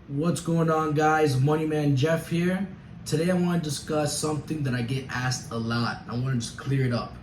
What's going on, guys? Moneyman Jeff here. Today I want to discuss something that I get asked a lot. I want to just clear it up.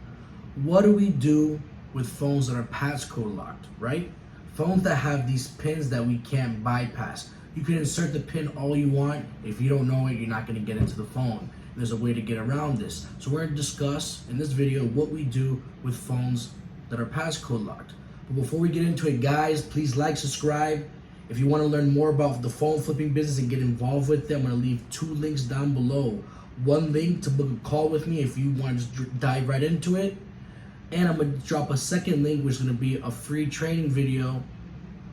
What do we do with phones that are passcode locked, right? Phones that have these pins that we can't bypass. You can insert the pin all you want. If you don't know it, you're not going to get into the phone. There's a way to get around this. So we're going to discuss in this video what we do with phones that are passcode locked. But before we get into it, guys, please like, subscribe. If you want to learn more about the phone flipping business and get involved with it, I'm going to leave 2 links down below. One link to book a call with me if you want to just dive right into it. And I'm going to drop a second link, which is going to be a free training video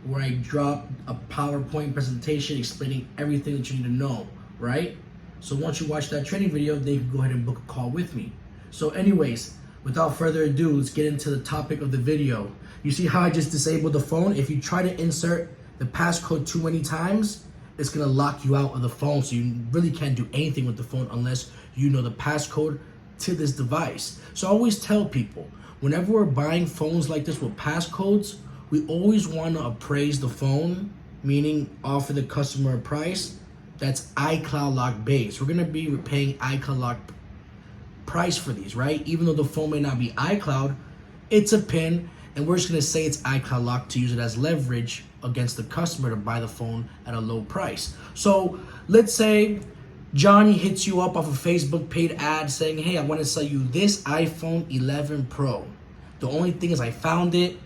where I drop a PowerPoint presentation explaining everything that you need to know, right? So once you watch that training video, then you can go ahead and book a call with me. So anyways, without further ado, let's get into the topic of the video. You see how I just disabled the phone? If you try to insert the passcode too many times, it's gonna lock you out of the phone, so you really can't do anything with the phone unless you know the passcode to this device. So I always tell people, whenever we're buying phones like this with passcodes, we always want to appraise the phone, meaning offer the customer a price that's iCloud lock based. We're gonna be paying iCloud lock price for these, right? Even though the phone may not be iCloud, it's a pin, and we're just gonna say it's iCloud lock to use it as leverage against the customer to buy the phone at a low price. So let's say Johnny hits you up off a Facebook paid ad saying, hey, I want to sell you this iPhone 11 Pro. The only thing is I found it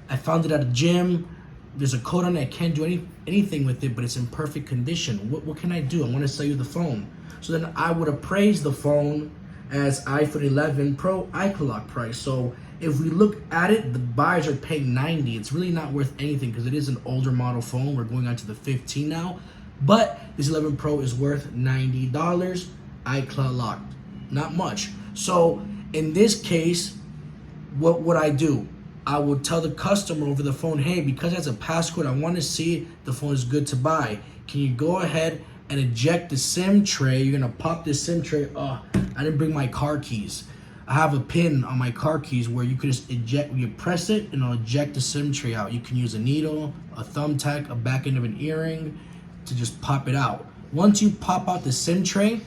at a gym. There's a code on it. I can't do anything with it, but it's in perfect condition. What can I do? I want to sell you the phone. So then I would appraise the phone as iPhone 11 Pro iCloud lock price. So if we look at it, the buyers are paying $90. It's really not worth anything because it is an older model phone. We're going on to the 15 now. But this 11 Pro is worth $90, iCloud locked. Not much. So in this case, what would I do? I would tell the customer over the phone, hey, because it has a passcode, I want to see the phone is good to buy. Can you go ahead and eject the SIM tray? You're going to pop this SIM tray. I didn't bring my car keys. I have a pin on my car keys where you can just eject, you press it and it'll eject the SIM tray out. You can use a needle, a thumbtack, a back end of an earring to just pop it out. Once you pop out the SIM tray,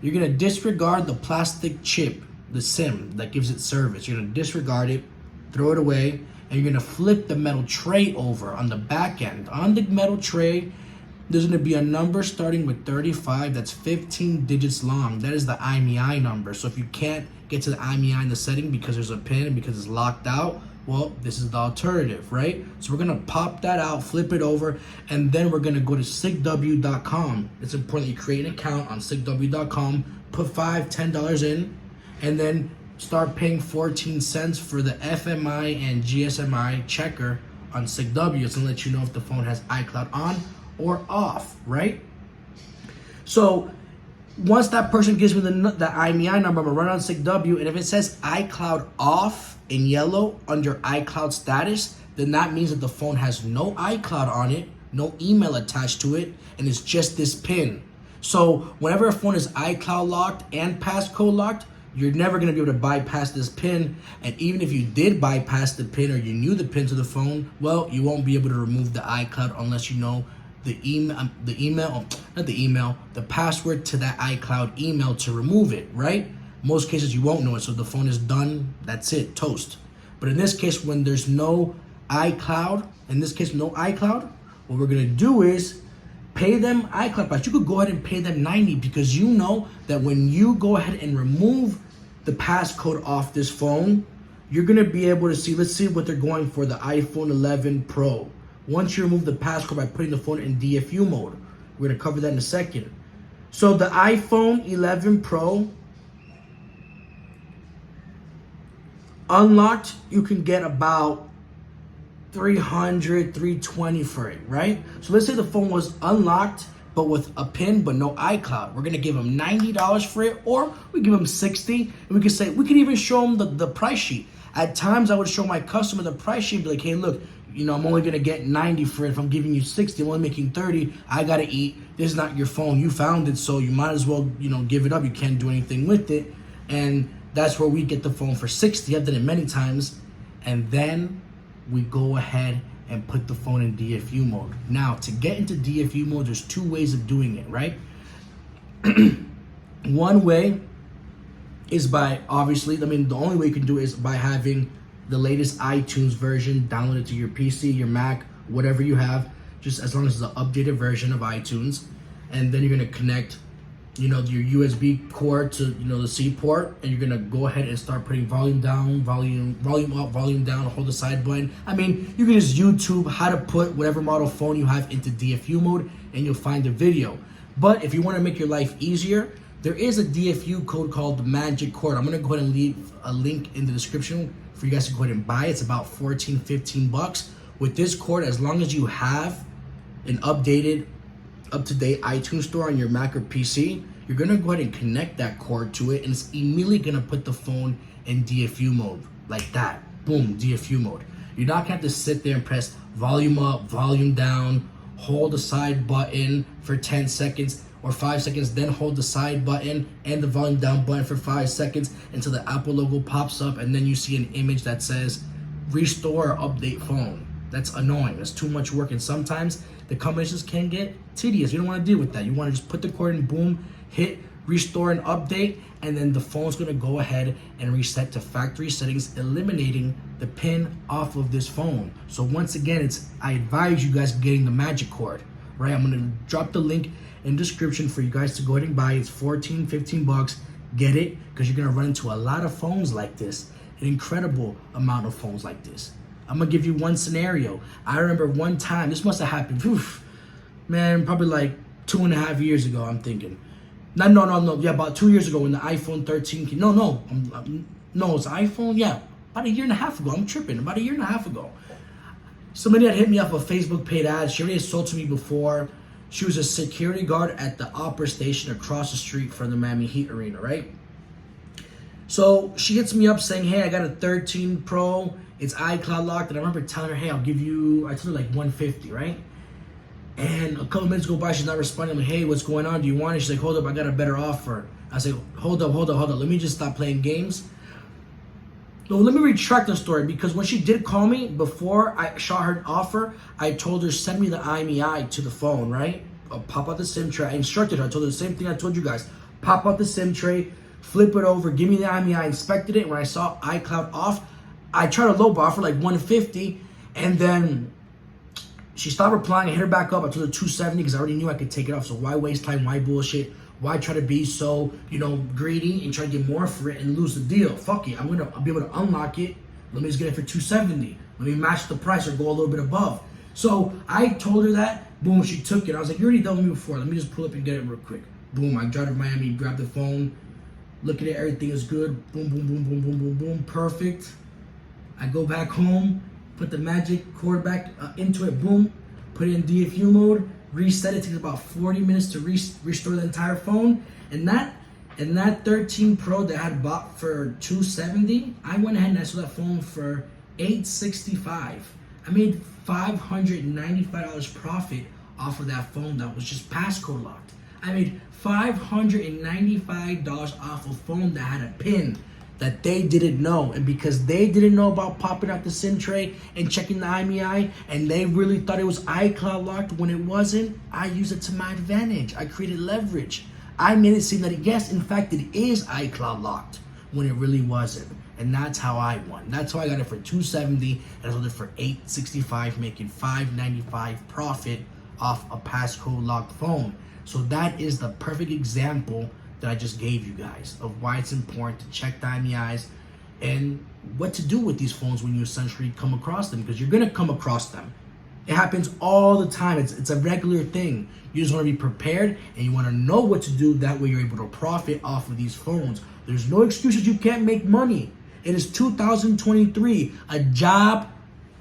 you're gonna disregard the plastic chip, the SIM that gives it service. You're gonna disregard it, throw it away, and you're gonna flip the metal tray over on the back end. On the metal tray, there's gonna be a number starting with 35 that's 15 digits long. That is the IMEI number. So if you can't get to the IMEI in the setting because there's a pin and because it's locked out, well, this is the alternative, right? So we're gonna pop that out, flip it over, and then we're gonna go to sigw.com. It's important that you create an account on sigw.com, put $5, $10 in, and then start paying 14 cents for the FMI and GSMI checker on sigw. It's gonna let you know if the phone has iCloud on or off, right? So once that person gives me the IMEI number, I'm gonna run on sigw, and if it says iCloud off in yellow under iCloud status, then that means that the phone has no iCloud on it, no email attached to it, and it's just this pin. So whenever a phone is iCloud locked and passcode locked, you're never gonna be able to bypass this pin. And even if you did bypass the pin or you knew the pin to the phone, well, you won't be able to remove the iCloud unless you know the password to that iCloud email to remove it, right? Most cases you won't know it, so the phone is done, that's it, toast. But in this case, when there's no iCloud, what we're gonna do is pay them iCloud price. You could go ahead and pay them $90 because you know that when you go ahead and remove the passcode off this phone, you're gonna be able to see, let's see what they're going for, the iPhone 11 Pro. Once you remove the passcode by putting the phone in DFU mode, we're gonna cover that in a second. So the iPhone 11 Pro, unlocked, you can get about $300, $320 for it, right? So let's say the phone was unlocked, but with a pin, but no iCloud. We're gonna give them $90 for it, or we give them $60, and we could even show them the price sheet. At times, I would show my customer the price sheet and be like, hey, look, I'm only gonna get 90 for it. If I'm giving you 60, I'm only making 30. I gotta eat. This is not your phone. You found it, so you might as well, give it up. You can't do anything with it. And that's where we get the phone for 60. I've done it many times. And then we go ahead and put the phone in DFU mode. Now, to get into DFU mode, there's two ways of doing it, right? One way is by, obviously, the only way you can do it is by having the latest iTunes version downloaded to your PC, your Mac, whatever you have, just as long as it's an updated version of iTunes. And then you're gonna connect, your USB cord to, the C port, and you're gonna go ahead and start putting volume down, volume up, volume down, hold the side button. You can just YouTube how to put whatever model phone you have into DFU mode, and you'll find the video. But if you wanna make your life easier, there is a DFU code called the Magic Cord. I'm gonna go ahead and leave a link in the description for you guys to go ahead and buy. It's about $14-15. With this cord, as long as you have an updated, up-to-date iTunes store on your Mac or PC, you're gonna go ahead and connect that cord to it, and it's immediately gonna put the phone in DFU mode, like that. Boom, DFU mode. You're not gonna have to sit there and press volume up, volume down, hold the side button for 10 seconds or 5 seconds, then hold the side button and the volume down button for 5 seconds until the Apple logo pops up, and then you see an image that says restore or update phone. That's annoying. That's too much work, and sometimes the combinations can get tedious. You don't want to deal with that. You want to just put the cord in, boom, hit restore and update, and then the phone's going to go ahead and reset to factory settings, eliminating the pin off of this phone. So once again, I advise you guys getting the Magic Cord, right? I'm going to drop the link in the description for you guys to go ahead and buy. It's $14-15. Get it, because you're going to run into a lot of phones like this, an incredible amount of phones like this. I'm gonna give you one scenario. I remember one time, this must have happened, probably like 2.5 years ago, I'm thinking. No, yeah, about 2 years ago when the iPhone 13 came. No, it's iPhone, yeah, about 1.5 years ago. I'm tripping, about 1.5 years ago. Somebody had hit me up a Facebook paid ad. She already sold to me before. She was a security guard at the Opera Station across the street from the Miami Heat Arena, right? So she hits me up saying, hey, I got a 13 Pro. It's iCloud locked. And I remember telling her, hey, I told her like $150, right? And a couple minutes go by, she's not responding. I'm like, hey, what's going on? Do you want it? She's like, hold up, I got a better offer. I say, hold up. Let me just stop playing games. No, let me retract the story, because when she did call me, before I shot her offer, I told her, send me the IMEI to the phone, right? I'll pop out the SIM tray. I instructed her. I told her the same thing I told you guys. Pop out the SIM tray, flip it over, give me the IMEI. I inspected it, and when I saw iCloud off, I tried to lowball for like $150, and then she stopped replying. I hit her back up. I told her $270 because I already knew I could take it off. So why waste time? Why bullshit? Why try to be so, greedy and try to get more for it and lose the deal? Fuck it. I'll be able to unlock it. Let me just get it for $270. Let me match the price or go a little bit above. So I told her that. Boom, she took it. I was like, you already done with me before. Let me just pull up and get it real quick. Boom, I drive to Miami, grab the phone, look at it, everything is good. Boom, boom, boom, boom, boom, boom, boom. Perfect. I go back home, put the Magic Cord back into it, boom, put it in DFU mode, reset it. Takes about 40 minutes to restore the entire phone. And that 13 Pro that I had bought for $270, I went ahead and I sold that phone for $865. I made $595 profit off of that phone that was just passcode locked. I made $595 off a phone that had a pin that they didn't know. And because they didn't know about popping out the SIM tray and checking the IMEI, and they really thought it was iCloud locked when it wasn't, I used it to my advantage. I created leverage. I made it seem that, yes, in fact, it is iCloud locked when it really wasn't. And that's how I won. That's how I got it for $270 and I sold it for $865, making $595 profit off a passcode locked phone. So that is the perfect example that I just gave you guys of why it's important to check the IMEIs and what to do with these phones when you essentially come across them, because you're gonna come across them. It happens all the time. It's a regular thing. You just want to be prepared and you want to know what to do. That way you're able to profit off of these phones. There's no excuses you can't make money. It is 2023. A job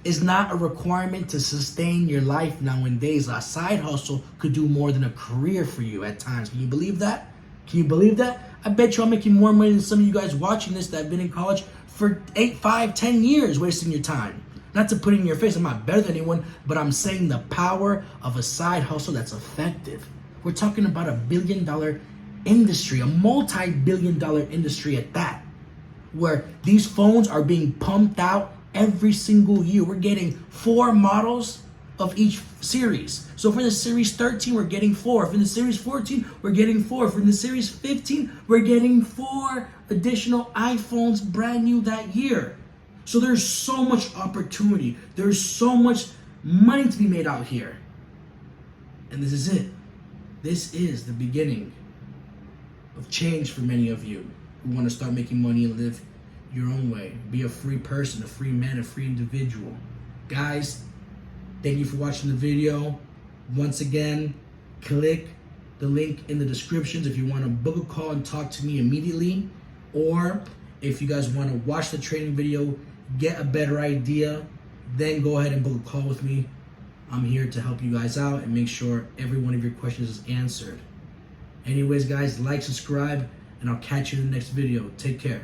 is not a requirement to sustain your life nowadays. A side hustle could do more than a career for you at times. Can you believe that? Can you believe that? I bet you I'm making more money than some of you guys watching this that have been in college for 8, 5, 10 years wasting your time. Not to put it in your face, I'm not better than anyone, but I'm saying the power of a side hustle that's effective. We're talking about $1 billion industry, a multi-billion-dollar industry at that, where these phones are being pumped out every single year. We're getting 4 models of each series. So for the Series 13, we're getting 4. For the Series 14, we're getting 4. For the Series 15, we're getting 4 additional iPhones brand new that year. So there's so much opportunity. There's so much money to be made out here. And this is it. This is the beginning of change for many of you who want to start making money and live your own way. Be a free person, a free man, a free individual. Guys, thank you for watching the video. Once again, click the link in the descriptions if you want to book a call and talk to me immediately. Or if you guys want to watch the training video, get a better idea, then go ahead and book a call with me. I'm here to help you guys out and make sure every one of your questions is answered. Anyways, guys, like, subscribe, and I'll catch you in the next video. Take care.